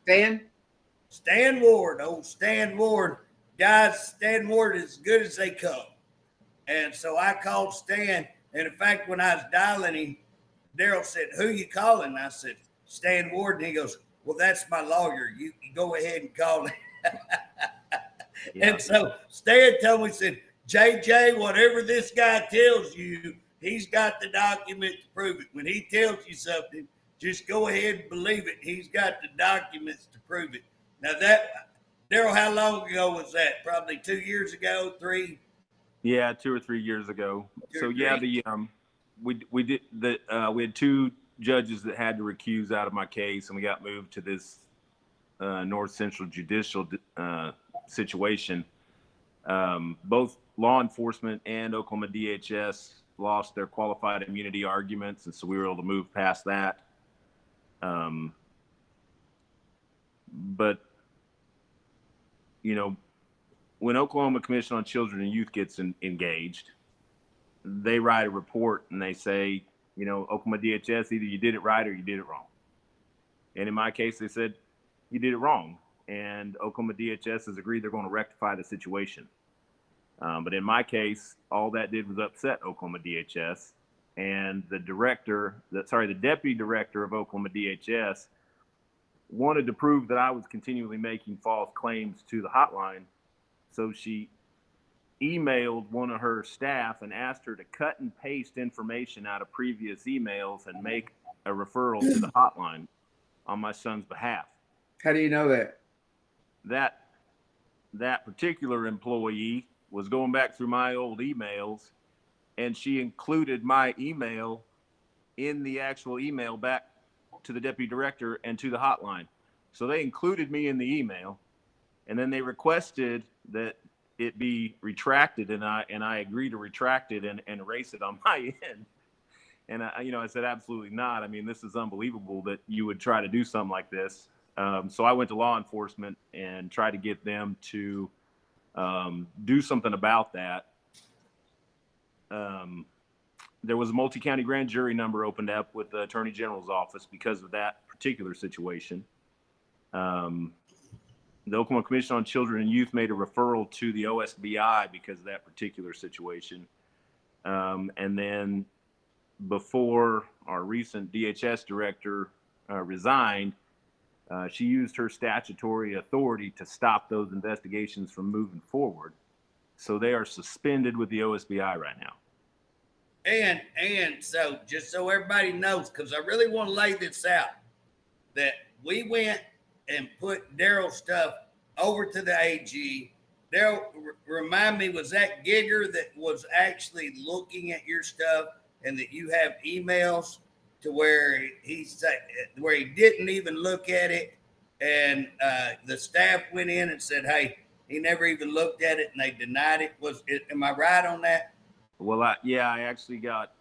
Stan? Stan Ward, old Stan Ward. Guys, Stan Ward is as good as they come. And so I called Stan. And in fact, when I was dialing him, Darrell said, "Who you calling?" And I said, "Stan Ward." And he goes, "Well, that's my lawyer. You go ahead and call him." Yeah. And so Stan told me, said, "JJ, whatever this guy tells you, he's got the document to prove it. When he tells you something, just go ahead and believe it. He's got the documents to prove it." Now that, Darrell, how long ago was that? Probably 2 years ago, 3? Yeah, 2 or 3 years ago. So yeah, we had 2 judges that had to recuse out of my case, and we got moved to this North Central Judicial situation. Both law enforcement and Oklahoma DHS lost their qualified immunity arguments, and so we were able to move past that. But you know, when Oklahoma Commission on Children and Youth gets engaged, they write a report and they say, you know, Oklahoma DHS, either you did it right or you did it wrong. And in my case, they said, you did it wrong. And Oklahoma DHS has agreed they're going to rectify the situation. But in my case, all that did was upset Oklahoma DHS. And the deputy director of Oklahoma DHS wanted to prove that I was continually making false claims to the hotline. So she emailed one of her staff and asked her to cut and paste information out of previous emails and make a referral to the hotline on my son's behalf. How do you know that? That particular employee was going back through my old emails, and she included my email in the actual email back to the deputy director and to the hotline. So they included me in the email, and then they requested that it be retracted, and I agreed to retract it and erase it on my end. And I said, absolutely not. I mean, this is unbelievable that you would try to do something like this. So I went to law enforcement and tried to get them to do something about that. There was a multi-county grand jury number opened up with the Attorney General's office because of that particular situation. The Oklahoma Commission on Children and Youth made a referral to the OSBI because of that particular situation. And then before our recent DHS director resigned, she used her statutory authority to stop those investigations from moving forward. So they are suspended with the OSBI right now. And so just so everybody knows, because I really want to lay this out, that we went and put Darrell's stuff over to the AG. Darrell, remind me, was that Gigger that was actually looking at your stuff, and that you have emails to where he didn't even look at it, and the staff went in and said, hey, he never even looked at it, and they denied it? Am I right on that? Well, I actually got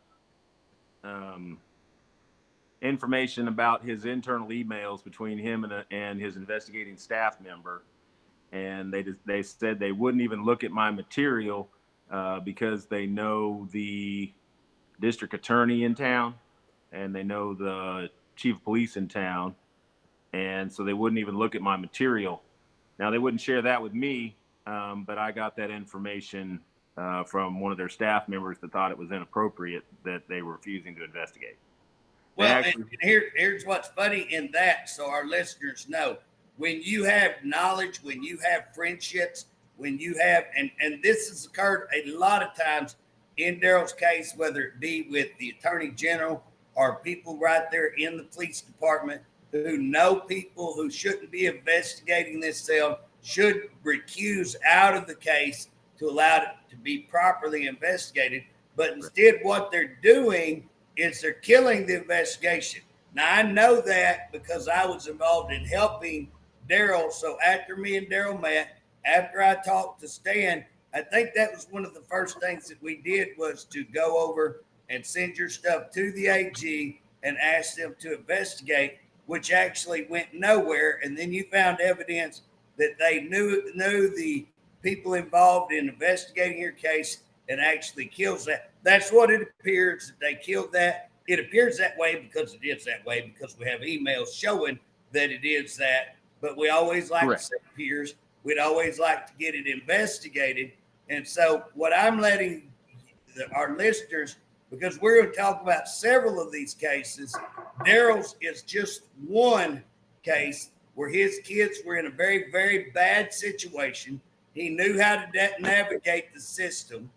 information about his internal emails between him and his investigating staff member, and they said they wouldn't even look at my material because they know the district attorney in town and they know the chief of police in town, and so they wouldn't even look at my material. Now, they wouldn't share that with me, but I got that information from one of their staff members that thought it was inappropriate that they were refusing to investigate. Well, and here's what's funny in that, so our listeners know. When you have knowledge, when you have friendships, when you have, and this has occurred a lot of times in Darrell's case, whether it be with the attorney general or people right there in the police department who know people who shouldn't be investigating this cell, should recuse out of the case to allow it to be properly investigated. But instead, what they're doing is they're killing the investigation. Now, I know that because I was involved in helping Darrell. So after me and Darrell met, after I talked to Stan, I think that was one of the first things that we did was to go over and send your stuff to the AG and ask them to investigate, which actually went nowhere. And then you found evidence that they knew the people involved in investigating your case and actually kills that. That's what it appears, that they killed that. It appears that way because it is that way, because we have emails showing that it is that. but we always like Correct. to say peers. We'd always like to get it investigated. And so what I'm letting our listeners, because we're going to talk about several of these cases, Darrell's is just one case where his kids were in a very, very bad situation. He knew how to navigate the system.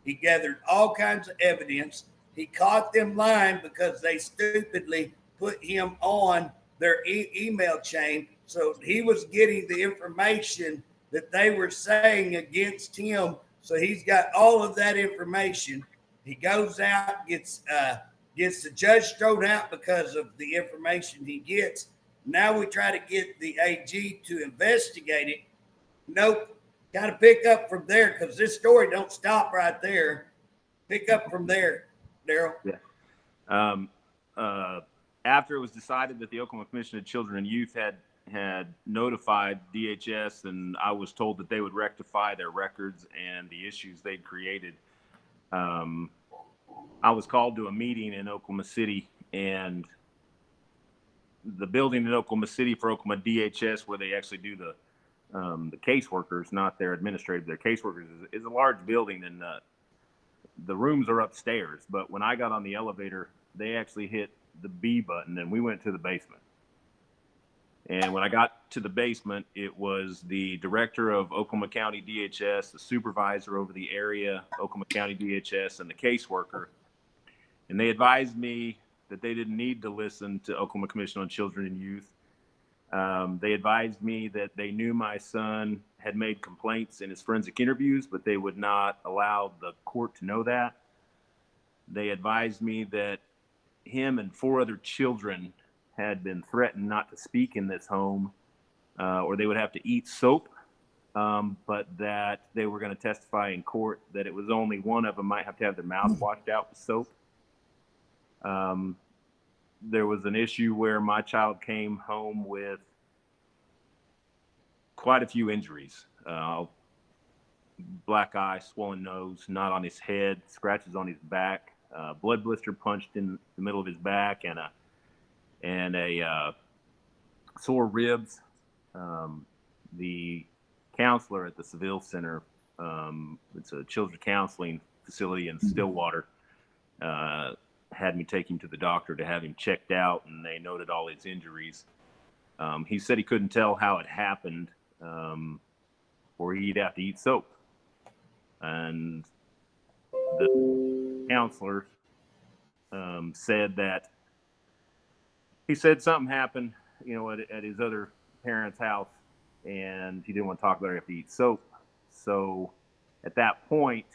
He gathered all kinds of evidence. He caught them lying because they stupidly put him on their email chain. So he was getting the information that they were saying against him. So he's got all of that information. He goes out, gets the judge thrown out because of the information he gets. Now we try to get the AG to investigate it. Nope. Got to pick up from there because this story don't stop right there. Pick up from there, Darrell. Yeah. After it was decided that the Oklahoma Commission of Children and Youth had notified DHS, and I was told that they would rectify their records and the issues they'd created, I was called to a meeting in Oklahoma City, and the building in Oklahoma City for Oklahoma DHS, where they actually do the caseworkers, not their administrative, their caseworkers, is a large building, and the rooms are upstairs. But when I got on the elevator, they actually hit the B button, and we went to the basement. And when I got to the basement, it was the director of Oklahoma County DHS, the supervisor over the area, Oklahoma County DHS, and the caseworker. And they advised me that they didn't need to listen to Oklahoma Commission on Children and Youth. They advised me that they knew my son had made complaints in his forensic interviews, but they would not allow the court to know that. They advised me that him and 4 other children had been threatened not to speak in this home, or they would have to eat soap, but that they were going to testify in court that it was only one of them might have to have their mouth washed out with soap. There was an issue where my child came home with quite a few injuries. Black eye, swollen nose, knot on his head, scratches on his back, blood blister punched in the middle of his back, and a sore ribs. The counselor at the Seville Center, it's a children's counseling facility in Stillwater, had me take him to the doctor to have him checked out, and they noted all his injuries. He said he couldn't tell how it happened, or he'd have to eat soap. And the counselor said that he said something happened, at his other parents' house, and he didn't want to talk about it. He had to eat soap. So at that point,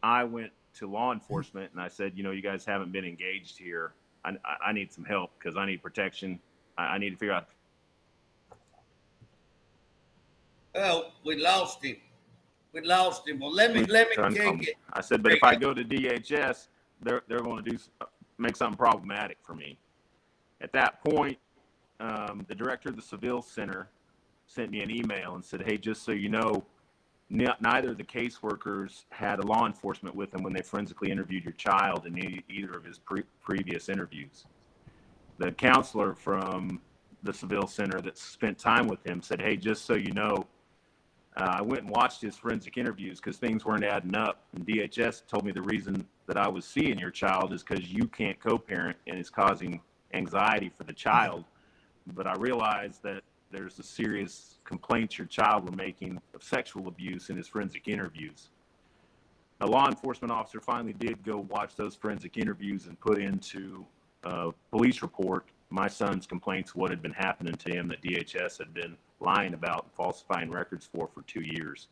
I went to law enforcement and I said, you guys haven't been engaged here. I need some help because I need protection. I need to figure out. Oh, we lost him. Well, let me kick it. I said, but if I go to DHS, they're going to make something problematic for me. At that point, the director of the Seville Center sent me an email and said, hey, just so you know, neither of the caseworkers had a law enforcement with them when they forensically interviewed your child in either of his previous interviews. The counselor from the Seville Center that spent time with him said, hey, just so you know, I went and watched his forensic interviews because things weren't adding up. And DHS told me the reason that I was seeing your child is because you can't co-parent and it's causing anxiety for the child. But I realized that there's a serious complaints your child were making of sexual abuse in his forensic interviews. A law enforcement officer finally did go watch those forensic interviews and put into a police report my son's complaints, what had been happening to him that DHS had been lying about and falsifying records for 2 years.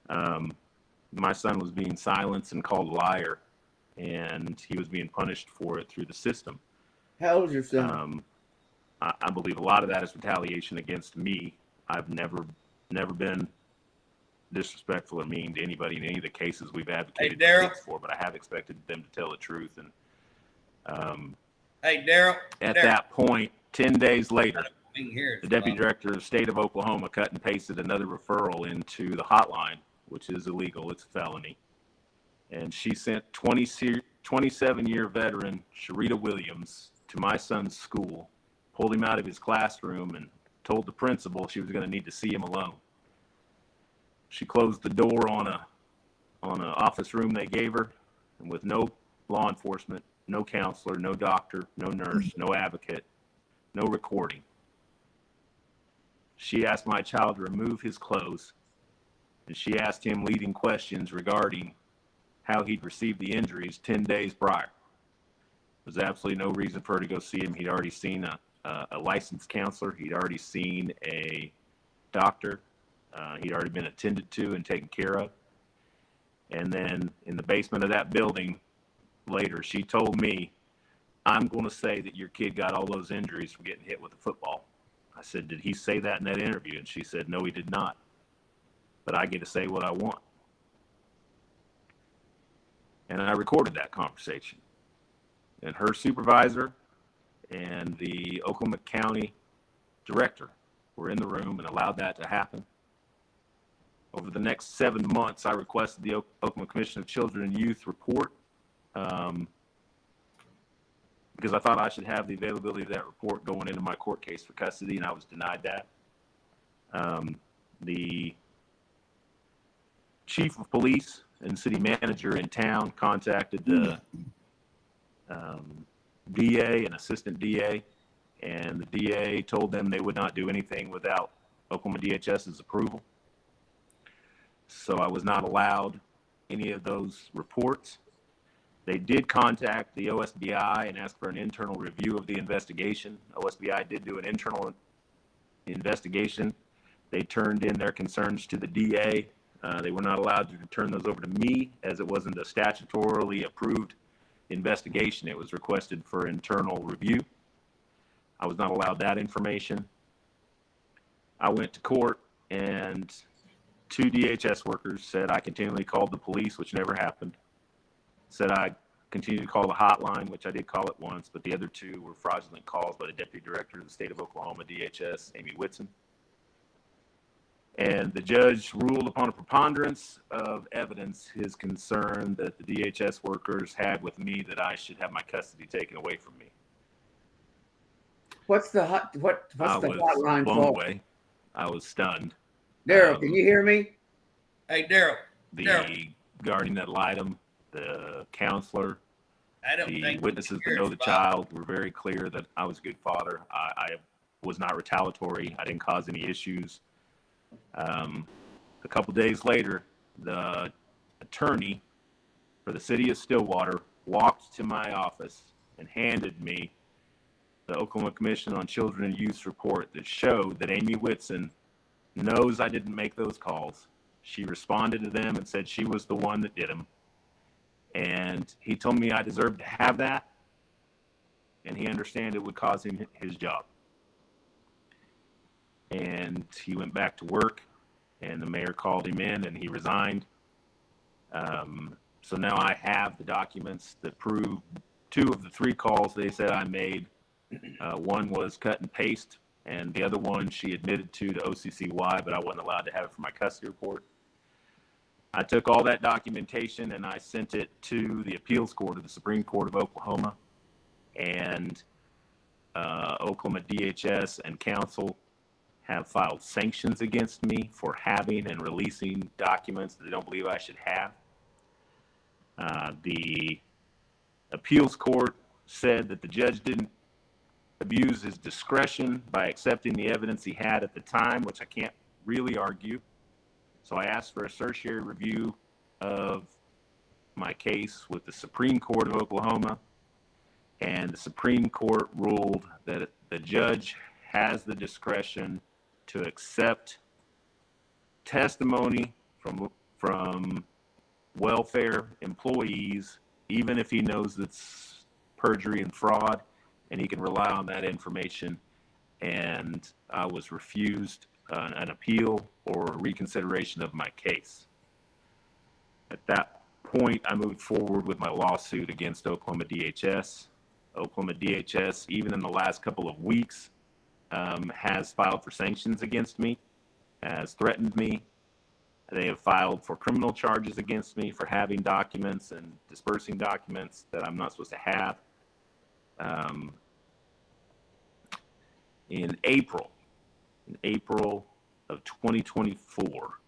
My son was being silenced and called a liar, and he was being punished for it through the system. How old is your son? I believe a lot of that is retaliation against me. I've never been disrespectful or mean to anybody in any of the cases we've advocated for, but I have expected them to tell the truth. And Darrell. At that point, 10 days later, the deputy director of the state of Oklahoma cut and pasted another referral into the hotline, which is illegal. It's a felony. And she sent 27-year veteran Sharita Williams to my son's school, pulled him out of his classroom, and told the principal she was going to need to see him alone. She closed the door on a office room they gave her, and with no law enforcement, no counselor, no doctor, no nurse, no advocate, no recording. She asked my child to remove his clothes, and she asked him leading questions regarding how he'd received the injuries 10 days prior. There was absolutely no reason for her to go see him. He'd already seen a licensed counselor. He'd already seen a doctor. He'd already been attended to and taken care of. And then in the basement of that building later, she told me, "I'm going to say that your kid got all those injuries from getting hit with a football." I said, "Did he say that in that interview?" And she said, "No, he did not. But I get to say what I want." And I recorded that conversation. And her supervisor and the Oklahoma County director were in the room and allowed that to happen. Over the next 7 months, I requested the Oklahoma Commission of Children and Youth report because I thought I should have the availability of that report going into my court case for custody, and I was denied that. The chief of police and city manager in town contacted the DA and assistant DA, and the DA told them they would not do anything without Oklahoma DHS's approval. So I was not allowed any of those reports. They did contact the OSBI and ask for an internal review of the investigation. OSBI did do an internal investigation. They turned in their concerns to the DA. They were not allowed to turn those over to me, as it wasn't a statutorily approved investigation. It was requested for internal review. I was not allowed that information. I went to court, and 2 DHS workers said I continually called the police, which never happened. Said I continued to call the hotline, which I did call it once, but the other 2 were fraudulent calls by the Deputy Director of the State of Oklahoma, DHS, Amy Whitson. And the judge ruled upon a preponderance of evidence his concern that the DHS workers had with me that I should have my custody taken away from me. What's the hotline blown for? away. I was stunned. Darrell, can you hear me? Hey, Darrell. The guardian ad litem, the counselor, the witnesses that know the child were very clear that I was a good father. I was not retaliatory. I didn't cause any issues. A couple days later, the attorney for the city of Stillwater walked to my office and handed me the Oklahoma Commission on Children and Youth report that showed that Amy Whitson knows I didn't make those calls. She responded to them and said she was the one that did them. And he told me I deserved to have that, and he understood it would cost him his job. And he went back to work, and the mayor called him in, and he resigned. So now I have the documents that prove 2 of the 3 calls they said I made. One was cut and paste, and the other one she admitted to OCCY, but I wasn't allowed to have it for my custody report. I took all that documentation and I sent it to the appeals court of the Supreme Court of Oklahoma, and Oklahoma DHS and council have filed sanctions against me for having and releasing documents that they don't believe I should have. The appeals court said that the judge didn't abuse his discretion by accepting the evidence he had at the time, which I can't really argue. So I asked for a certiorari review of my case with the Supreme Court of Oklahoma, and the Supreme Court ruled that the judge has the discretion to accept testimony from welfare employees, even if he knows it's perjury and fraud, and he can rely on that information. And I was refused an appeal or reconsideration of my case. At that point, I moved forward with my lawsuit against Oklahoma DHS. Oklahoma DHS, even in the last couple of weeks, has filed for sanctions against me, has threatened me. They have filed for criminal charges against me for having documents and dispersing documents that I'm not supposed to have. In April, April of 2024.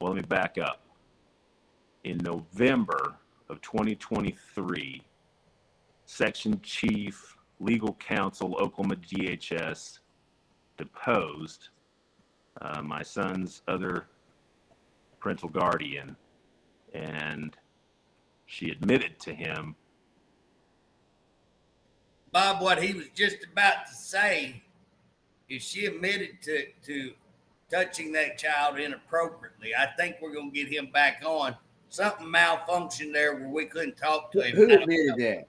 Well, let me back up. In November of 2023, Section Chief Legal Counsel, Oklahoma DHS, deposed my son's other parental guardian, and she admitted to him. Bob, what he was just about to say is she admitted to touching that child inappropriately. I think we're going to get him back on. Something malfunctioned there where we couldn't talk to him. Who admitted that?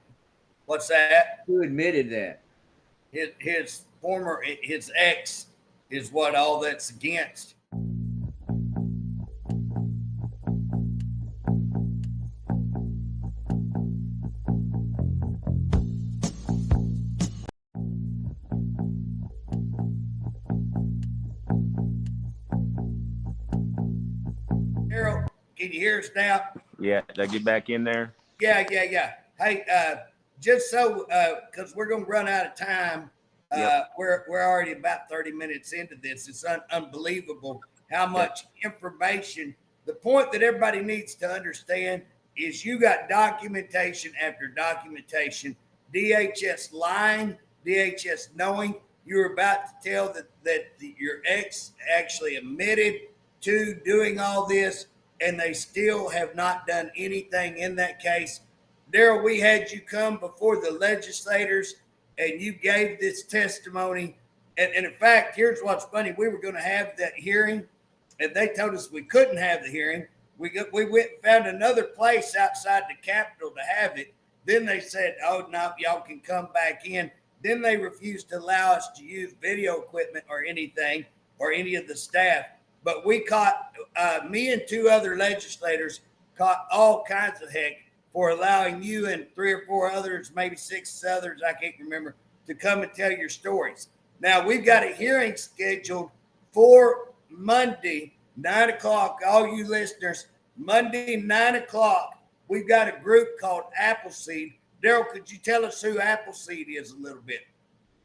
What's that? Who admitted that? His ex is what all that's against. Darrell, can you hear us now? Yeah, did I get back in there? Yeah. Hey, just so, because we're going to run out of time. Yep. We're already about 30 minutes into this. It's unbelievable how much information. The point that everybody needs to understand is you got documentation after documentation, DHS lying, DHS knowing. You were about to tell that your ex actually admitted to doing all this, and they still have not done anything in that case. Darrell, we had you come before the legislators and you gave this testimony. And in fact, here's what's funny. We were going to have that hearing, and they told us we couldn't have the hearing. We went and found another place outside the Capitol to have it. Then they said, oh, no, y'all can come back in. Then they refused to allow us to use video equipment or anything or any of the staff. But we caught, me and two other legislators caught all kinds of heck for allowing you and 3 or 4 others, maybe 6 others, I can't remember, to come and tell your stories. Now, we've got a hearing scheduled for Monday, 9 o'clock. All you listeners, Monday, 9 o'clock, we've got a group called Appleseed. Darrell, could you tell us who Appleseed is a little bit?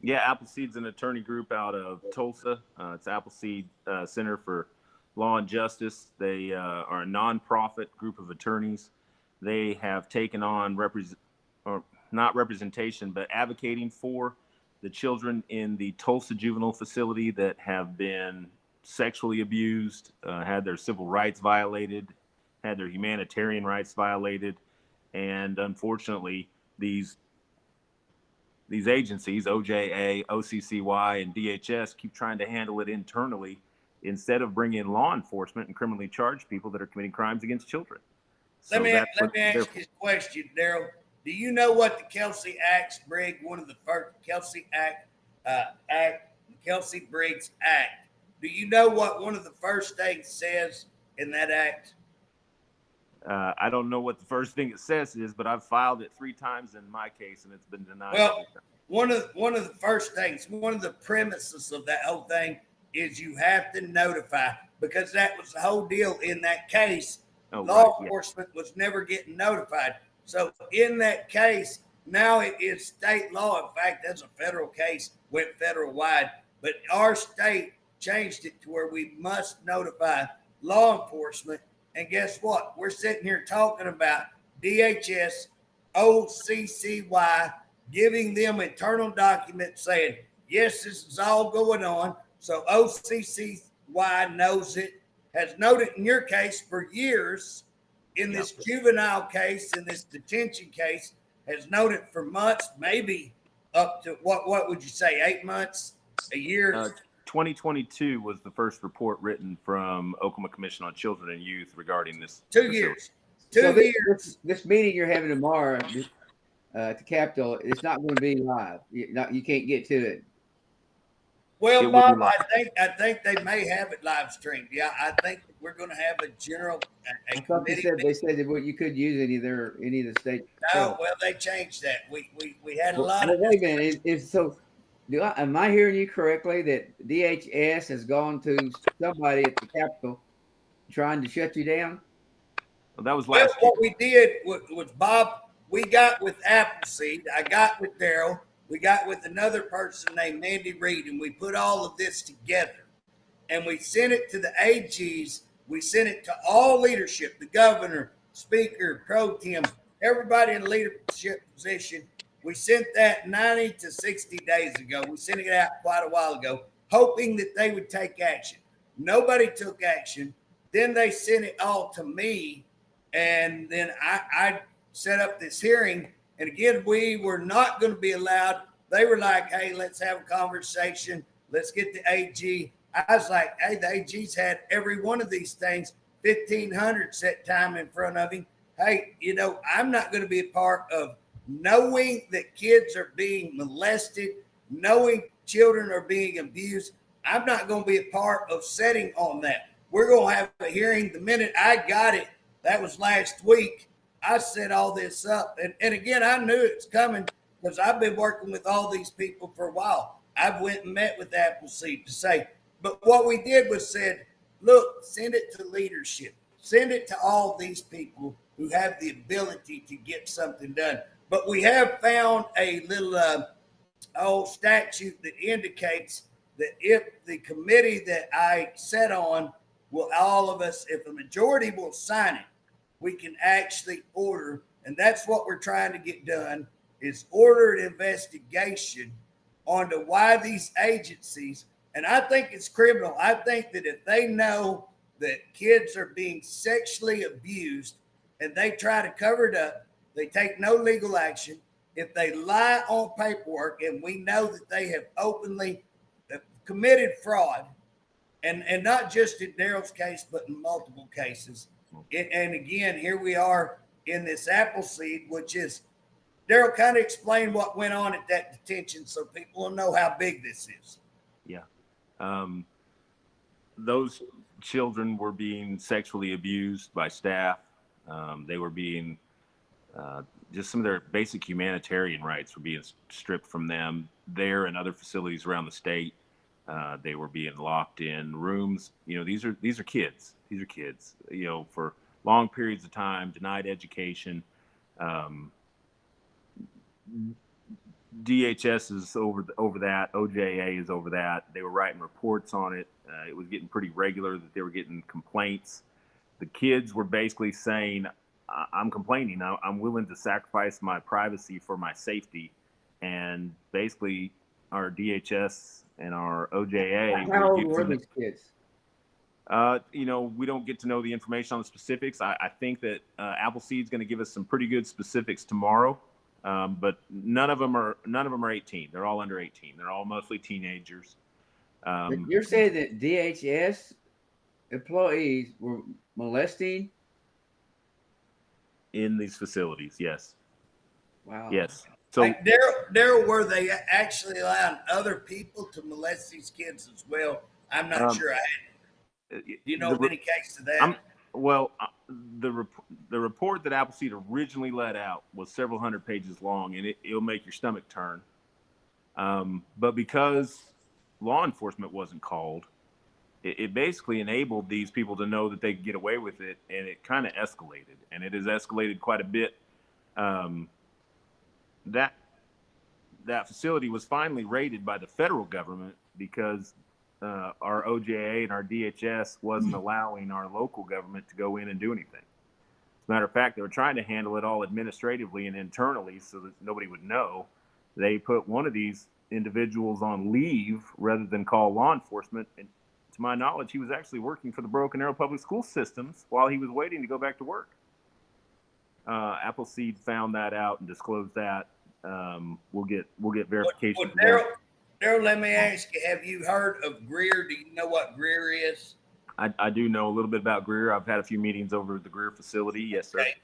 Yeah, Appleseed's an attorney group out of Tulsa. It's Appleseed Center for Law and Justice. They are a nonprofit group of attorneys. They have taken on not representation, but advocating for the children in the Tulsa juvenile facility that have been sexually abused, had their civil rights violated, had their humanitarian rights violated, and unfortunately, these agencies, OJA, OCCY, and DHS, keep trying to handle it internally instead of bringing in law enforcement and criminally charge people that are committing crimes against children. So let me ask you a question, Darrell. Do you know what the Kelsey Acts Briggs, one of the first Kelsey Briggs Act? Do you know what one of the first things says in that act? I don't know what the first thing it says is, but I've filed it 3 times in my case, and it's been denied. Well, one of the first things, one of the premises of that whole thing is you have to notify, because that was the whole deal in that case. Law enforcement was never getting notified. So in that case, now it is state law. In fact, that's a federal case, went federal wide, but our state changed it to where we must notify law enforcement. And guess what? We're sitting here talking about DHS, OCCY, giving them internal documents saying, yes, this is all going on. So OCCY knows it, has known it in your case for years, in this juvenile case, in this detention case, has known it for months, maybe up to, what would you say, 8 months, a year? 2022 was the first report written from Oklahoma Commission on Children and Youth regarding this. 2 years. This meeting you're having tomorrow at the Capitol, it's not going to be live. You can't get to it. Well, Bob, I think they may have it live streamed. Yeah, I think we're going to have a general They said that you could use any of the state. No, well, they changed that. We had a lot of. Wait a minute. Am I hearing you correctly that DHS has gone to somebody at the Capitol trying to shut you down? Well, that was last year. What we did was, Bob, we got with Appleseed. I got with Darrell. We got with another person named Mandy Reed, and we put all of this together. And we sent it to the AGs. We sent it to all leadership, the governor, speaker, pro tem, everybody in leadership position. We sent that 90 to 60 days ago. We sent it out quite a while ago, hoping that they would take action. Nobody took action. Then they sent it all to me, and then I set up this hearing. And again, we were not going to be allowed. They were like, hey, let's have a conversation. Let's get the AG. I was like, hey, the AG's had every one of these things, 1,500 set time in front of him. Hey, I'm not going to be a part of knowing that kids are being molested, knowing children are being abused. I'm not going to be a part of setting on that. We're going to have a hearing the minute I got it. That was last week. I set all this up. And again, I knew it's coming because I've been working with all these people for a while. I went and met with Appleseed to say, but what we did was said, look, send it to leadership. Send it to all these people who have the ability to get something done. But we have found a little old statute that indicates that if the committee that I sat on will all of us, if a majority will sign it, we can actually order, and that's what we're trying to get done, is order an investigation onto why these agencies, and I think it's criminal. I think that if they know that kids are being sexually abused and they try to cover it up, they take no legal action. If they lie on paperwork, and we know that they have openly committed fraud, and not just in Darrell's case, but in multiple cases. And again, here we are in this Appleseed, which is, Darrell, kind of explain what went on at that detention so people will know how big this is. Yeah. Those children were being sexually abused by staff. They were being, just some of their basic humanitarian rights were being stripped from them there and other facilities around the state. They were being locked in rooms. These are kids. These are kids, for long periods of time, denied education. DHS is over that. OJA is over that. They were writing reports on it. It was getting pretty regular that they were getting complaints. The kids were basically saying, I'm complaining. I'm willing to sacrifice my privacy for my safety. And basically our DHS and our OJA. How old were these kids? We don't get to know the information on the specifics. I think that Appleseed's going to give us some pretty good specifics tomorrow. But none of them are 18. They're all under 18. They're all mostly teenagers. You're saying that DHS employees were molesting in these facilities? Yes. Wow. Yes. So, like Darrell, were they actually allowing other people to molest these kids as well? I'm not sure. Do you know of any case of that? The report that Appleseed originally let out was several hundred pages long, and it'll make your stomach turn. But because law enforcement wasn't called, it basically enabled these people to know that they could get away with it, and it kind of escalated, and it has escalated quite a bit. That facility was finally raided by the federal government because our OJA and our DHS wasn't allowing our local government to go in and do anything. As a matter of fact, they were trying to handle it all administratively and internally so that nobody would know. They put one of these individuals on leave rather than call law enforcement. And to my knowledge, he was actually working for the Broken Arrow Public School Systems while he was waiting to go back to work. Appleseed found that out and disclosed that. We'll get verification. Darrell, let me ask you, have you heard of Greer? Do you know what Greer is? I do know a little bit about Greer. I've had a few meetings over at the Greer facility. Yes, sir. Okay.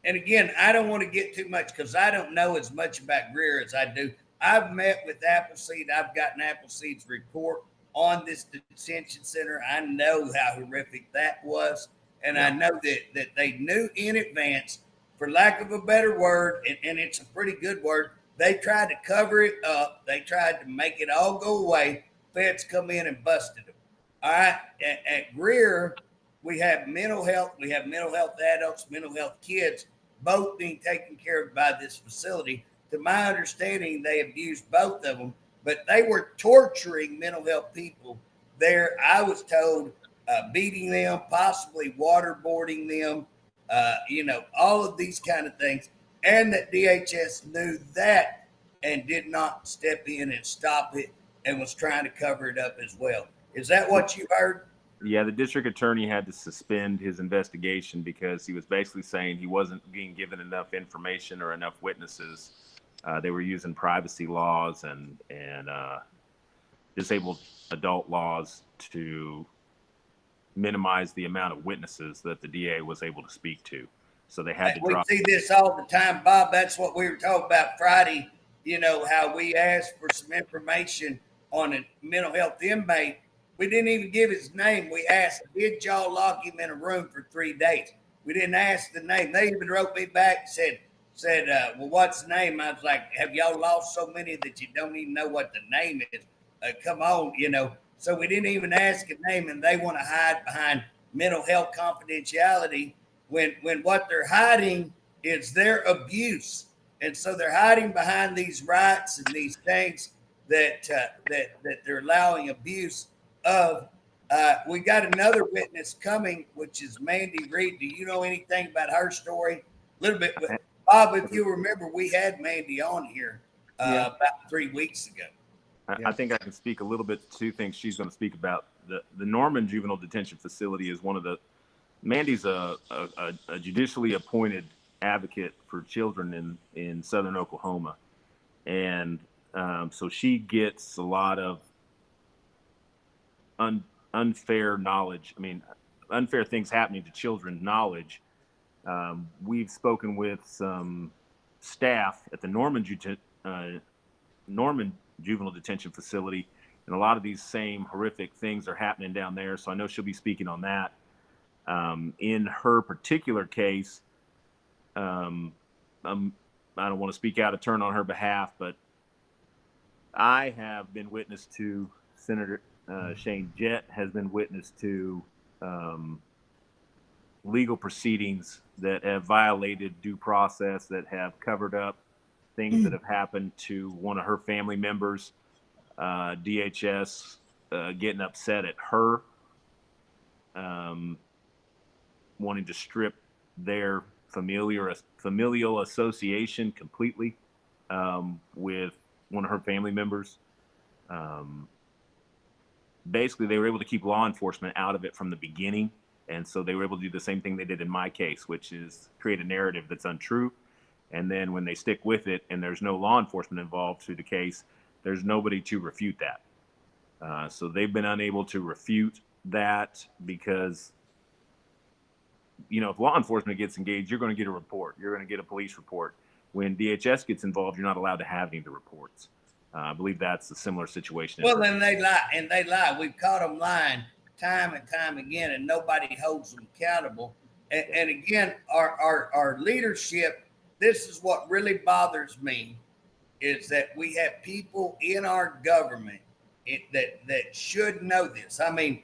And again, I don't want to get too much because I don't know as much about Greer as I do. I've met with Appleseed. I've gotten Appleseed's report on this detention center. I know how horrific that was. And I know that they knew in advance, for lack of a better word, and it's a pretty good word, they tried to cover it up. They tried to make it all go away. Feds come in and busted them. All right. At Greer, we have mental health. We have mental health adults, mental health kids, both being taken care of by this facility. to my understanding, they abused both of them, but they were torturing mental health people there. I was told beating them, possibly waterboarding them, all of these kind of things, and that DHS knew that and did not step in and stop it and was trying to cover it up as well. Is that what you heard? Yeah, the district attorney had to suspend his investigation because he was basically saying he wasn't being given enough information or enough witnesses. They were using privacy laws and disabled adult laws to minimize the amount of witnesses that the DA was able to speak to. So they had to drop. We see this all the time, Bob. That's what we were talking about Friday. You know, how we asked for some information on a mental health inmate. We didn't even give his name. We asked, did y'all lock him in a room for 3 days? We didn't ask the name. They even wrote me back and said, well, what's the name? I was like, have y'all lost so many that you don't even know what the name is? Come on, So we didn't even ask a name, and they want to hide behind mental health confidentiality when what they're hiding is their abuse. And so they're hiding behind these rights and these things that they're allowing abuse of. We got another witness coming, which is Mandy Reed. Do you know anything about her story? A little bit. Bob, if you remember, we had Mandy on here about 3 weeks ago. I think I can speak a little bit to two things she's going to speak about. The Norman Juvenile Detention Facility is one of the, Mandy's a judicially appointed advocate for children in southern Oklahoma. And so she gets a lot of unfair knowledge. I mean, unfair things happening to children knowledge. We've spoken with some staff at the Norman Juvenile Detention Facility, and a lot of these same horrific things are happening down there. So I know she'll be speaking on that. In her particular case, I don't want to speak out of turn on her behalf, but I have been witness to Senator Shane Jett has been witness to legal proceedings that have violated due process, that have covered up things that have happened to one of her family members. DHS getting upset at her, wanting to strip their familial association completely with one of her family members. Basically, they were able to keep law enforcement out of it from the beginning. And so they were able to do the same thing they did in my case, which is create a narrative that's untrue. And then when they stick with it and there's no law enforcement involved through the case, there's nobody to refute that. So they've been unable to refute that because, if law enforcement gets engaged, you're going to get a report. You're going to get a police report. When DHS gets involved, you're not allowed to have any of the reports. I believe that's a similar situation. Well, then they lie. We've caught them lying time and time again, and nobody holds them accountable. And again, our leadership, this is what really bothers me, is that we have people in our government that should know this. I mean,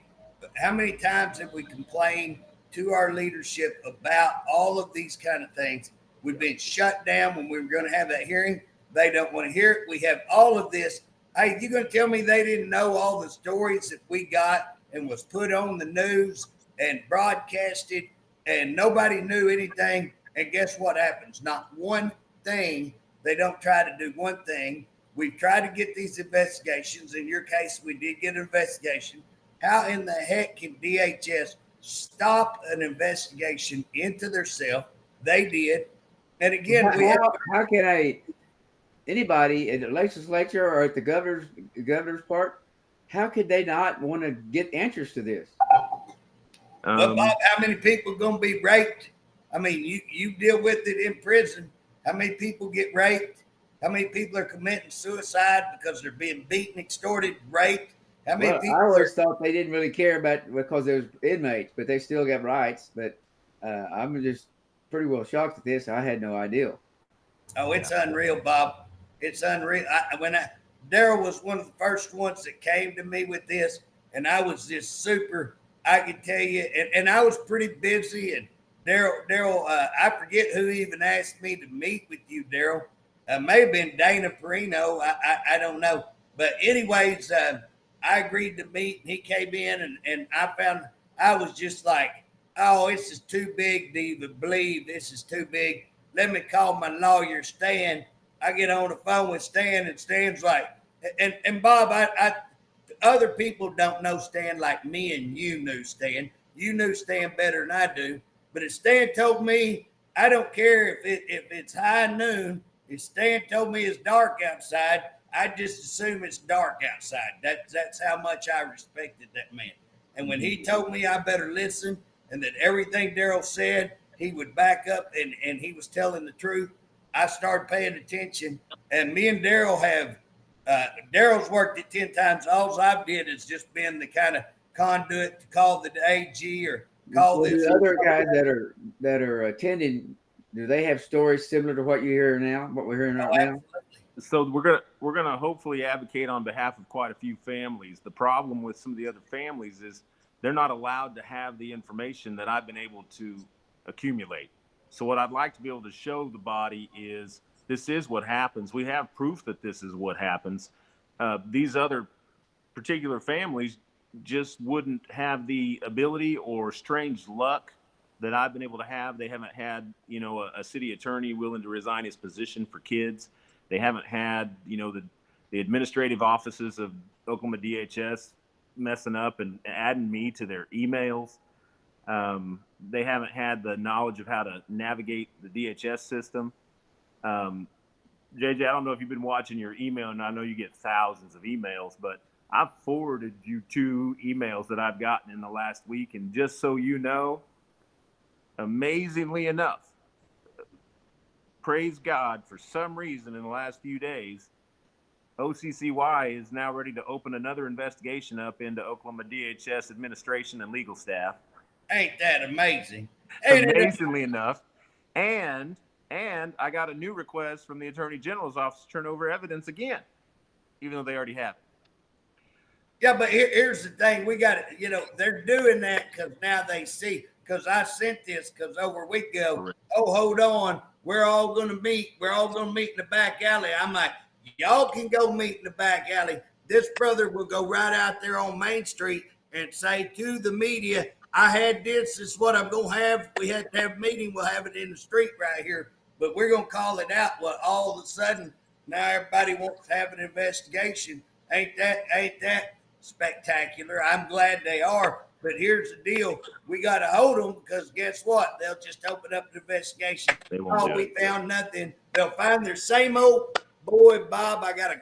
how many times have we complained to our leadership about all of these kind of things? We've been shut down when we were going to have that hearing. They don't want to hear it. We have all of this. Hey, you going to tell me they didn't know all the stories that we got and was put on the news and broadcasted and nobody knew anything? And guess what happens? Not one thing. They don't try to do one thing. We've tried to get these investigations. In your case, we did get an investigation. How in the heck can DHS stop an investigation into theirself? They did. And again, how can anybody in the legislature or at the governor's part, how could they not want to get answers to this? Well, Bob, how many people are going to be raped? I mean, you deal with it in prison. How many people get raped? How many people are committing suicide because they're being beaten, extorted, raped? How many people? I always thought they didn't really care about because they was inmates, but they still got rights. But I'm just pretty well shocked at this. I had no idea. Oh, it's unreal, Bob. It's unreal. Darrell was one of the first ones that came to me with this, and I was just super. I can tell you, and I was pretty busy. And Darrell, I forget who even asked me to meet with you, Darrell. May have been Dana Perino. I don't know. But anyways, I agreed to meet. And he came in, and I was just like, oh, this is too big to even believe. This is too big. Let me call my lawyer, Stan. I get on the phone with Stan, and Stan's like, and Bob, other people don't know Stan like me and you knew Stan. You knew Stan better than I do. But if Stan told me, I don't care if it's high noon. If Stan told me it's dark outside, I just assume it's dark outside. That's how much I respected that man. And when he told me I better listen and that everything Darrell said, he would back up and he was telling the truth, I started paying attention. And me and Darrell have, Darrell's worked it 10 times. All I've did is just been the kind of conduit to call the AG or call So this. the other guys that are attending, do they have stories similar to what you hear now? What we're hearing right now? So we're gonna hopefully advocate on behalf of quite a few families. The problem with some of the other families is they're not allowed to have the information that I've been able to accumulate. So what I'd like to be able to show the body is this is what happens. We have proof that this is what happens. These other particular families just wouldn't have the ability or strange luck that I've been able to have. They haven't had, a city attorney willing to resign his position for kids. They haven't had, the administrative offices of Oklahoma DHS messing up and adding me to their emails. They haven't had the knowledge of how to navigate the DHS system. JJ, I don't know if you've been watching your email, and I know you get thousands of emails, but I've forwarded you 2 emails that I've gotten in the last week. And just so you know, amazingly enough, praise God, for some reason in the last few days, OCCY is now ready to open another investigation up into Oklahoma DHS administration and legal staff. Ain't that amazing? Amazingly enough. And I got a new request from the Attorney General's office to turn over evidence again, even though they already have it. Yeah, but here's the thing. We got to, they're doing that because now they see, because I sent this because over a week ago, Correct. Oh, hold on. We're all going to meet. We're all going to meet in the back alley. I'm like, y'all can go meet in the back alley. This brother will go right out there on Main Street and say to the media, I had this is what I'm going to have. We had to have a meeting. We'll have it in the street right here. But we're going to call it out. Well, all of a sudden, now everybody wants to have an investigation. Ain't that spectacular? I'm glad they are. But here's the deal. We got to hold them because guess what? They'll just open up an investigation. They won't do we it. found nothing. They'll find their same old boy, Bob. I gotta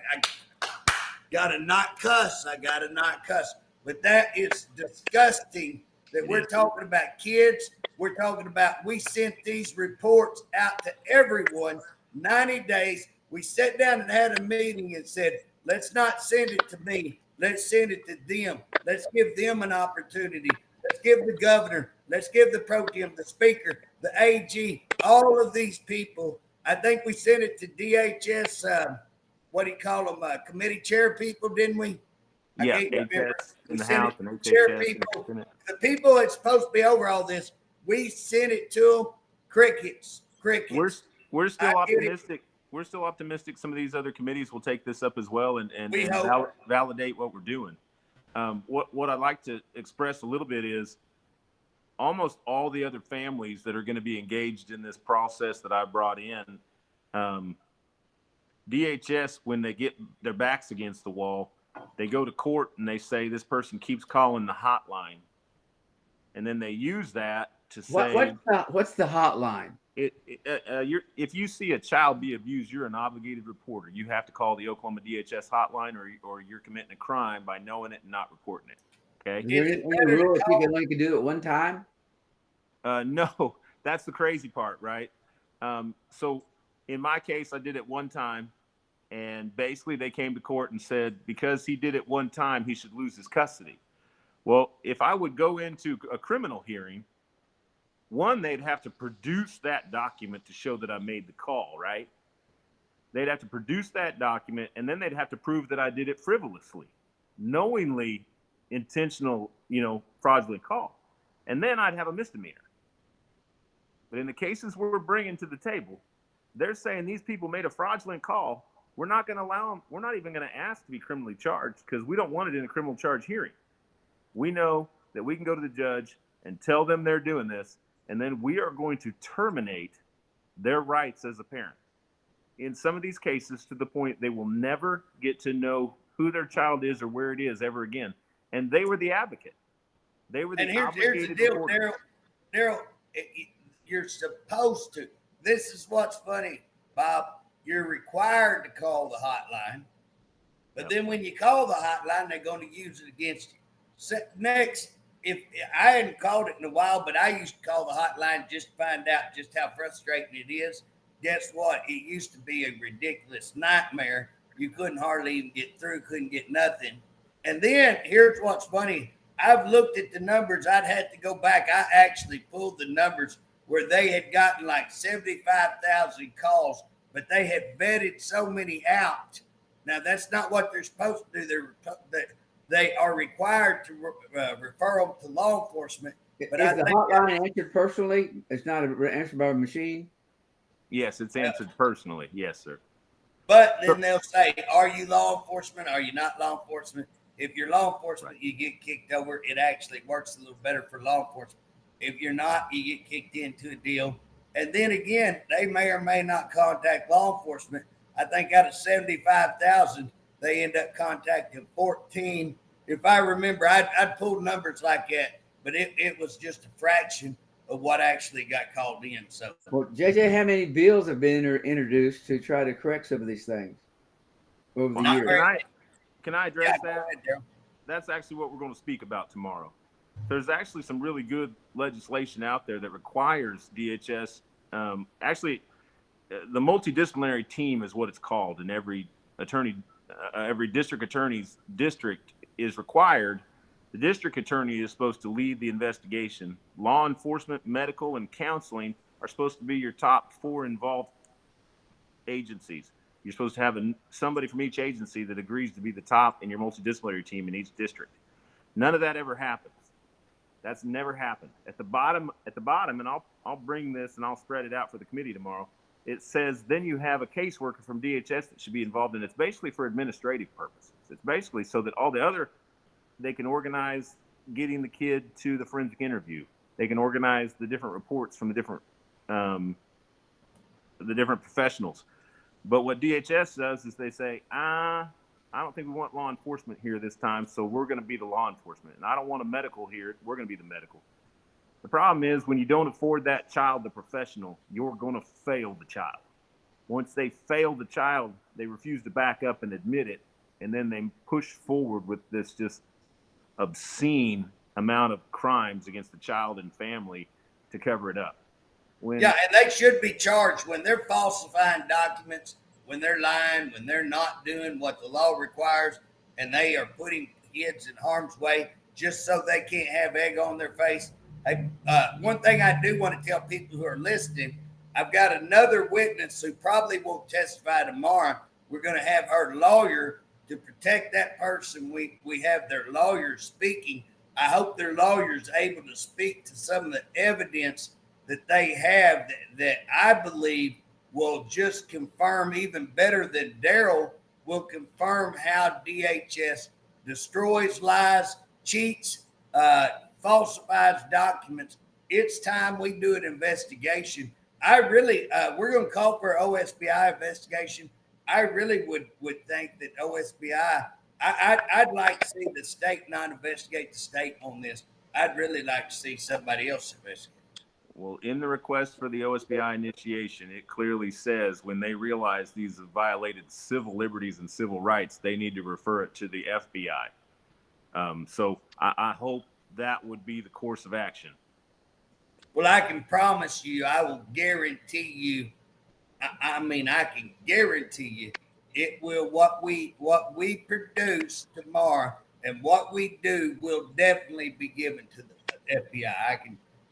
not cuss. I gotta not cuss. But that is disgusting that we're talking about kids. We're talking about we sent these reports out to everyone 90 days. We sat down and had a meeting and said, let's not send it to me. Let's send it to them. Let's give them an opportunity. Let's give the governor. Let's give the pro tem, the speaker, the AG, all of these people. I think we sent it to DHS, what do you call them, committee chair people, didn't we? Yeah, I can't remember. in We the sent House it and to chair HHS. people. The people that's supposed to be over all this, we sent it to them. Crickets. We're still optimistic. We're still optimistic some of these other committees will take this up as well and validate what we're doing. What I'd like to express a little bit is almost all the other families that are going to be engaged in this process that I brought in, DHS, when they get their backs against the wall, they go to court and they say this person keeps calling the hotline. And then they use that to say, what's the hotline? If you see a child be abused, you're an obligated reporter. You have to call the Oklahoma DHS hotline, or you're committing a crime by knowing it and not reporting it. Okay. Is there any rule if you can only do it one time? No, that's the crazy part, right? So in my case, I did it one time, and basically they came to court and said because he did it one time, he should lose his custody. Well, if I would go into a criminal hearing, one, they'd have to produce that document to show that I made the call, right? They'd have to produce that document, and then they'd have to prove that I did it frivolously, knowingly, intentional, fraudulent call. And then I'd have a misdemeanor. But in the cases we're bringing to the table, they're saying these people made a fraudulent call. We're not going to allow them. We're not even going to ask to be criminally charged because we don't want it in a criminal charge hearing. We know that we can go to the judge and tell them they're doing this, and then we are going to terminate their rights as a parent. In some of these cases, to the point they will never get to know who their child is or where it is ever again. And they were the advocate. They were the here's the deal, Darrell, you're supposed to. This is what's funny, Bob. You're required to call the hotline, but then when you call the hotline, they're going to use it against you. So next, if I hadn't called it in a while, but I used to call the hotline just to find out just how frustrating it is. Guess what? It used to be a ridiculous nightmare. You couldn't hardly even get through, couldn't get nothing. And then here's what's funny. I've looked at the numbers. I'd had to go back. I actually pulled the numbers where they had gotten like 75,000 calls, but they had vetted so many out. Now, that's not what they're supposed to do. They are required to refer them to law enforcement. But is the hotline answered personally? It's not answered by a machine? Yes, it's answered personally. Yes, sir. But then they'll say, are you law enforcement? Are you not law enforcement? If you're law enforcement, you get kicked over. It actually works a little better for law enforcement. If you're not, you get kicked into a deal. And then again, they may or may not contact law enforcement. I think out of 75,000, they end up contacting 14. If I remember, I'd pulled numbers like that, but it was just a fraction of what actually got called in. So, well, JJ, how many bills have been introduced to try to correct some of these things over the years? Can I address that? Ahead, that's actually what we're going to speak about tomorrow. There's actually some really good legislation out there that requires DHS. Actually, the multidisciplinary team is what it's called, and every district attorney's district is required. The district attorney is supposed to lead the investigation. Law enforcement, medical, and counseling are supposed to be your top 4 involved agencies. You're supposed to have somebody from each agency that agrees to be the top in your multidisciplinary team in each district. None of that ever happens. That's never happened. At the bottom, and I'll bring this and I'll spread it out for the committee tomorrow. It says then you have a caseworker from DHS that should be involved, and it's basically for administrative purposes. It's basically so that all the other, they can organize getting the kid to the forensic interview. They can organize the different reports from the different professionals. But what DHS does is they say, I don't think we want law enforcement here this time, so we're going to be the law enforcement. And I don't want a medical here. We're going to be the medical. The problem is when you don't afford that child the professional, you're going to fail the child. Once they fail the child, they refuse to back up and admit it, and then they push forward with this just obscene amount of crimes against the child and family to cover it up. And they should be charged when they're falsifying documents, when they're lying, when they're not doing what the law requires, and they are putting kids in harm's way just so they can't have egg on their face. Hey, one thing I do want to tell people who are listening, I've got another witness who probably won't testify tomorrow. We're going to have her lawyer to protect that person. We have their lawyers speaking. I hope their lawyer's able to speak to some of the evidence that they have that I believe will just confirm, even better than Darrell, will confirm how DHS destroys, lies, cheats, falsifies documents. It's time we do an investigation. We're going to call for an OSBI investigation. I really would think that OSBI, I'd like to see the state not investigate the state on this. I'd really like to see somebody else investigate. Well, in the request for the OSBI initiation, it clearly says when they realize these have violated civil liberties and civil rights, they need to refer it to the FBI. So I hope that would be the course of action. Well, I can promise you, I will guarantee you, I can guarantee you it will, what we produce tomorrow and what we do will definitely be given to the FBI.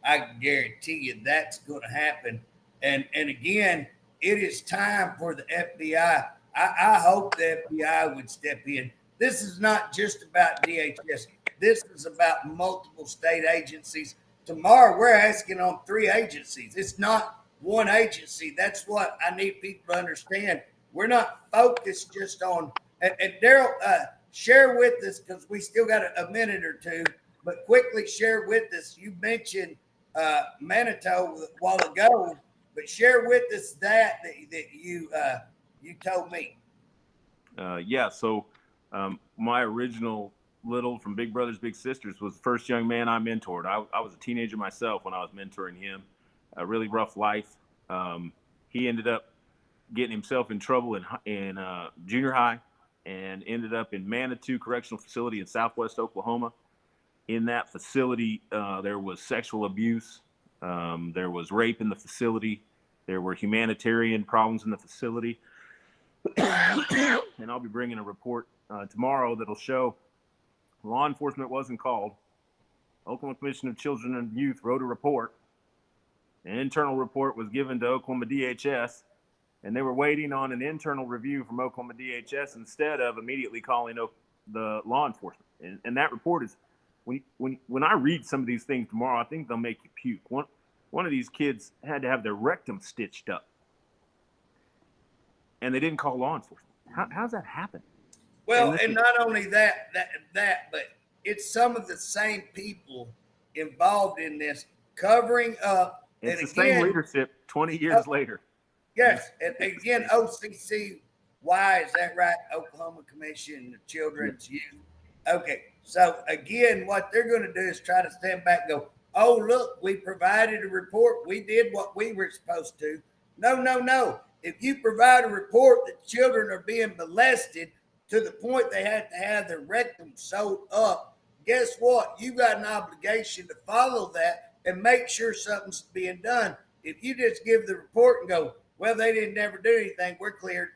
I can guarantee you that's going to happen. And again, it is time for the FBI. I hope the FBI would step in. This is not just about DHS. This is about multiple state agencies. Tomorrow, we're asking on 3 agencies. It's not one agency. That's what I need people to understand. We're not focused just on, and Darrell, share with us, because we still got a minute or two, but quickly share with us. You mentioned Manitou a while ago, but share with us that you told me. Yeah. So my original Little from Big Brothers Big Sisters was the first young man I mentored. I was a teenager myself when I was mentoring him. A really rough life. He ended up getting himself in trouble in junior high and ended up in Manitou Correctional Facility in Southwest Oklahoma. In that facility, there was sexual abuse. There was rape in the facility. There were humanitarian problems in the facility. And I'll be bringing a report tomorrow that'll show law enforcement wasn't called. Oklahoma Commission of Children and Youth wrote a report. An internal report was given to Oklahoma DHS, and they were waiting on an internal review from Oklahoma DHS instead of immediately calling the law enforcement. And that report is, when I read some of these things tomorrow, I think they'll make you puke. One of these kids had to have their rectum stitched up, and they didn't call law enforcement. How's that happen? Well, and not only that, but it's some of the same people involved in this covering up. It's and the same leadership 20 years later. Yes, and again, OCC, why is that right? Oklahoma Commission of Children's Youth. Okay, so again, what they're going to do is try to stand back and go, oh, look, we provided a report. We did what we were supposed to. No. If you provide a report that children are being molested to the point they had to have their rectum sewed up, guess what? You got an obligation to follow that and make sure something's being done. If you just give the report and go, well, they didn't never do anything, we're cleared,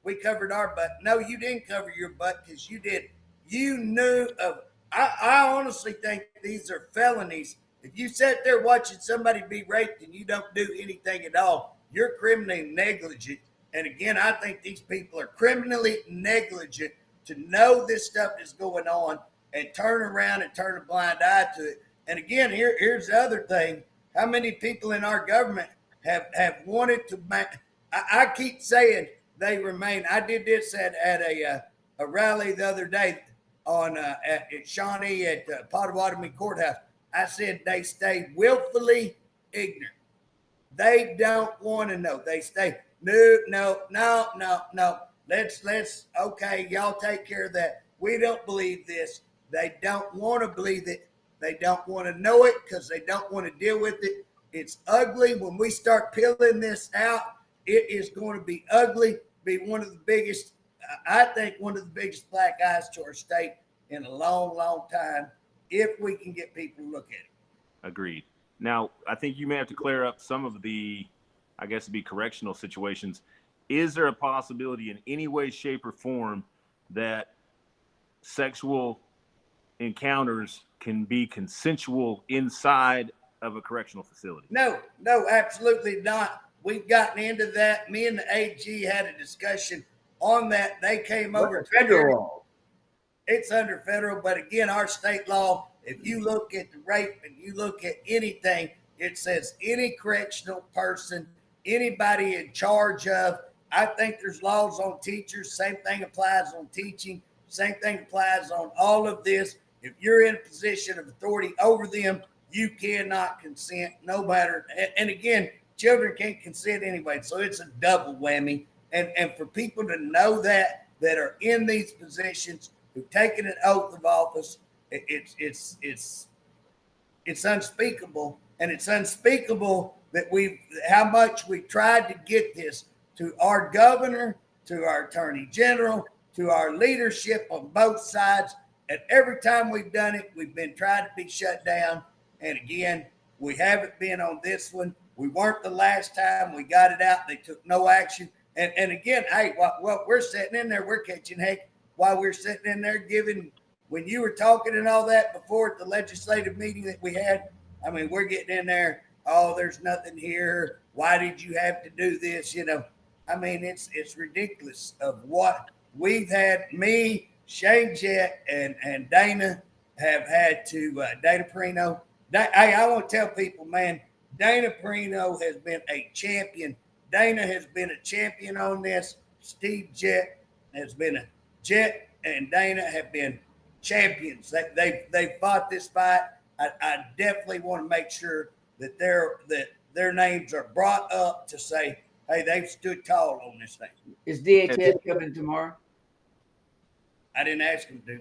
we covered our butt. No, you didn't cover your butt because you did. You knew of. I honestly think these are felonies. If you sit there watching somebody be raped and you don't do anything at all, you're criminally negligent. And again, I think these people are criminally negligent to know this stuff is going on and turn around and turn a blind eye to it. And again, here's the other thing. How many people in our government have wanted to make, I keep saying they remain. I did this at a rally the other day at Shawnee at Pottawatomie Courthouse. I said they stay willfully ignorant. They don't want to know. They stay, no. Let's, okay, y'all take care of that. We don't believe this. They don't want to believe it. They don't want to know it because they don't want to deal with it. It's ugly. When we start peeling this out, it is going to be ugly, be one of the biggest, I think one of the biggest black eyes to our state in a long, long time, if we can get people to look at it. Agreed. Now, I think you may have to clear up some of the, I guess it'd be correctional situations. Is there a possibility in any way, shape, or form that sexual encounters can be consensual inside of a correctional facility? No, absolutely not. We've gotten into that. Me and the AG had a discussion on that. They came over. Federal law. It's under federal, but again, our state law, if you look at the rape and you look at anything, it says any correctional person, anybody in charge of. I think there's laws on teachers. Same thing applies on teaching. Same thing applies on all of this. If you're in a position of authority over them, you cannot consent, no matter. And again, children can't consent anyway, so it's a double whammy. And for people to know that are in these positions, who've taken an oath of office, it's unspeakable. And it's unspeakable that how much we tried to get this to our governor, to our attorney general, to our leadership on both sides. And every time we've done it, we've been trying to be shut down. And again, we haven't been on this one. We weren't the last time. We got it out. They took no action. And again, hey, well, we're sitting in there. We're catching heck while we're sitting in there giving, when you were talking and all that before at the legislative meeting that we had, I mean, we're getting in there. Oh, there's nothing here. Why did you have to do this? You know, I mean, it's ridiculous of what we've had. Me, Shane Jett, and Dana have had to, Dana Perino. Hey, I want to tell people, man, Dana Perino has been a champion. Dana has been a champion on this. Steve Jett has been a Jett, and Dana have been champions. They fought this fight. I definitely want to make sure that their names are brought up to say, hey, they've stood tall on this thing. Is DHS coming tomorrow? I didn't ask them to.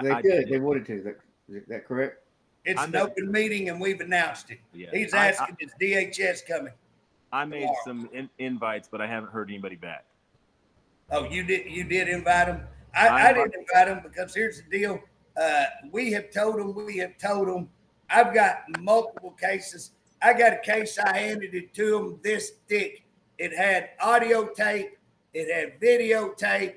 They could. They wanted to. Is that correct? It's an open meeting, and we've announced it. Yeah. He's asking, is DHS coming? I made some invites, but I haven't heard anybody back. Oh, you did invite them? I didn't invite them because here's the deal. We have told them. I've got multiple cases. I got a case, I handed it to them this thick. It had audio tape. It had videotape.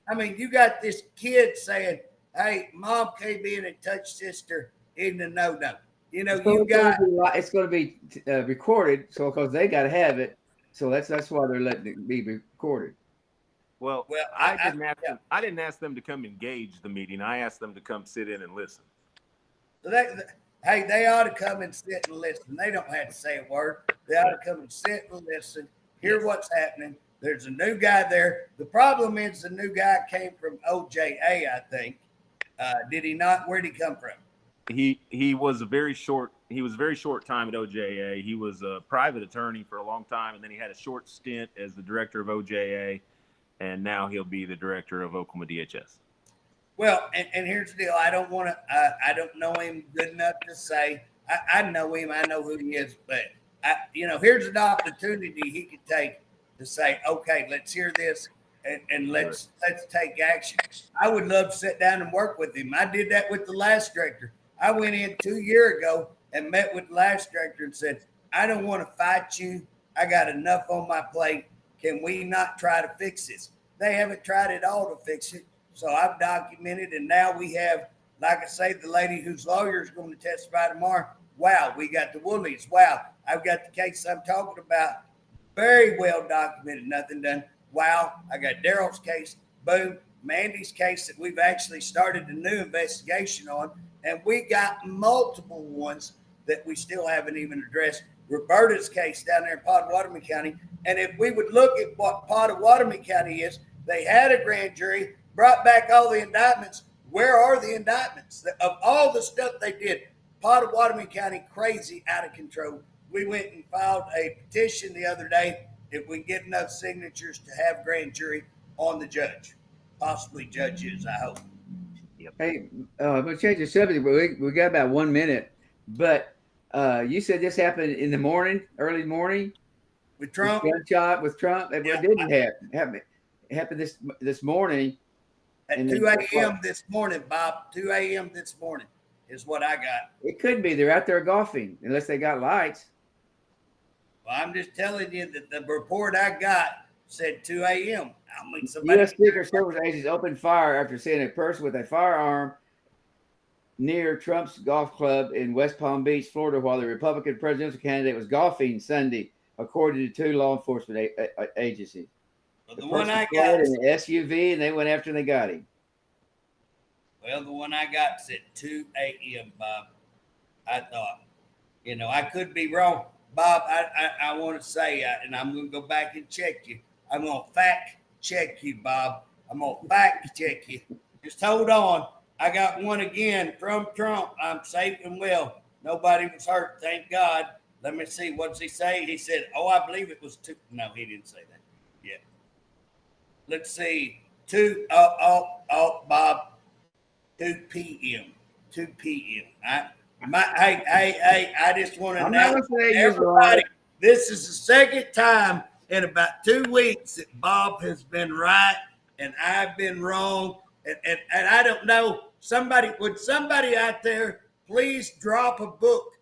I mean, you got this kid saying, hey, mom came in and touched sister in the no-no. You know, it's going to be recorded, so because they got to have it, so that's why they're letting it be recorded. Well, I didn't ask them to come engage the meeting. I asked them to come sit in and listen. So hey, they ought to come and sit and listen. They don't have to say a word. They ought to come and sit and listen, hear what's happening. There's a new guy there. The problem is the new guy came from OJA, I think. Did he not? Where'd he come from? He was very short time at OJA. He was a private attorney for a long time, and then he had a short stint as the director of OJA, and now he'll be the director of Oklahoma DHS. Well, and here's the deal. I don't know him good enough to say. I know him. I know who he is. But, here's an opportunity he could take to say, okay, let's hear this and let's take action. I would love to sit down and work with him. I did that with the last director. I went in 2 years ago and met with the last director and said, I don't want to fight you. I got enough on my plate. Can we not try to fix this? They haven't tried at all to fix it. So I've documented, and now we have, like I say, the lady whose lawyer is going to testify tomorrow. Wow, we got the Woolies. Wow, I've got the case I'm talking about. Very well documented, nothing done. Wow, I got Darrell's case. Boom, Mandy's case that we've actually started a new investigation on. And we got multiple ones that we still haven't even addressed. Roberta's case down there in Pottawatomie County. And if we would look at what Pottawatomie County is, they had a grand jury, brought back all the indictments. Where are the indictments? Of all the stuff they did, Pottawatomie County, crazy, out of control. We went and filed a petition the other day if we get enough signatures to have grand jury on the judge, possibly judges, I hope. Yep. Hey, I'm going to change the subject. We got about 1 minute, but you said this happened in the morning, early morning? With Trump? Gunshot with Trump? It didn't happen. It happened this morning. At 2 a.m. this morning, Bob. 2 a.m. this morning is what I got. It could be. They're out there golfing, unless they got lights. Well, I'm just telling you that the report I got said 2 a.m. I mean, somebody. U.S. Secret Service agents opened fire after seeing a person with a firearm near Trump's golf club in West Palm Beach, Florida, while the Republican presidential candidate was golfing Sunday, according to two law enforcement agencies. Well, the one I got in an SUV, and they went after and they got him. Well, the one I got said 2 a.m., Bob. I thought, I could be wrong. Bob, I want to say, and I'm going to go back and check you. I'm going to fact check you, Bob. I'm going to fact check you. Just hold on. I got one again from Trump. I'm safe and well. Nobody was hurt, thank God. Let me see. What does he say? He said, I believe it was 2. No, he didn't say that. Yeah. Let's see. 2, Bob. 2 p.m. 2 p.m. I just want to announce to everybody, this is the second time in about 2 weeks that Bob has been right and I've been wrong. And I don't know, would somebody out there please drop a book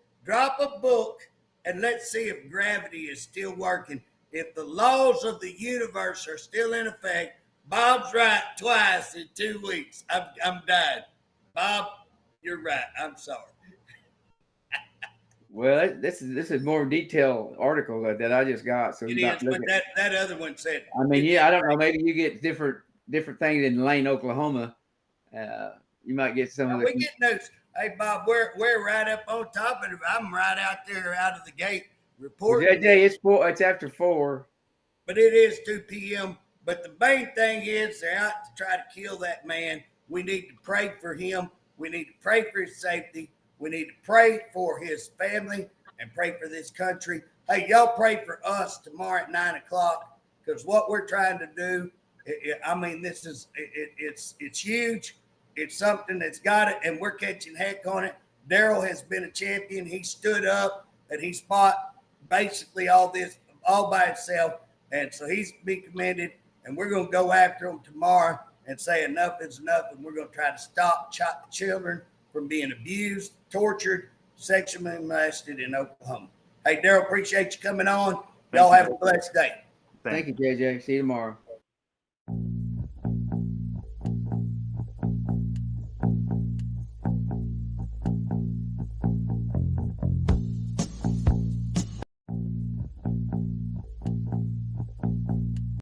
and let's see if gravity is still working. If the laws of the universe are still in effect, Bob's right twice in 2 weeks. I'm dying. Bob, you're right. I'm sorry. Well, this is more detailed article that I just got. So it is, but that other one said. I mean, I don't know. Maybe you get different things in Lane, Oklahoma. You might get some of the. Hey, Bob, we're right up on top of it. I'm right out there out of the gate Well, reporting. JJ, it's 4. It's after 4. But it is 2 p.m. But the main thing is they're out to try to kill that man. We need to pray for him. We need to pray for his safety. We need to pray for his family and pray for this country. Hey, y'all pray for us tomorrow at 9 o'clock, because what we're trying to do, this is it's huge. It's something that's got it, and we're catching heck on it. Darrell has been a champion. He stood up and he fought basically all this all by himself. And so he's to be commended, and we're going to go after him tomorrow and say enough is enough, and we're going to try to stop children from being abused, tortured, sexually molested in Oklahoma. Hey, Darrell, appreciate you coming on. Y'all have a blessed day. Thank you, JJ. See you tomorrow.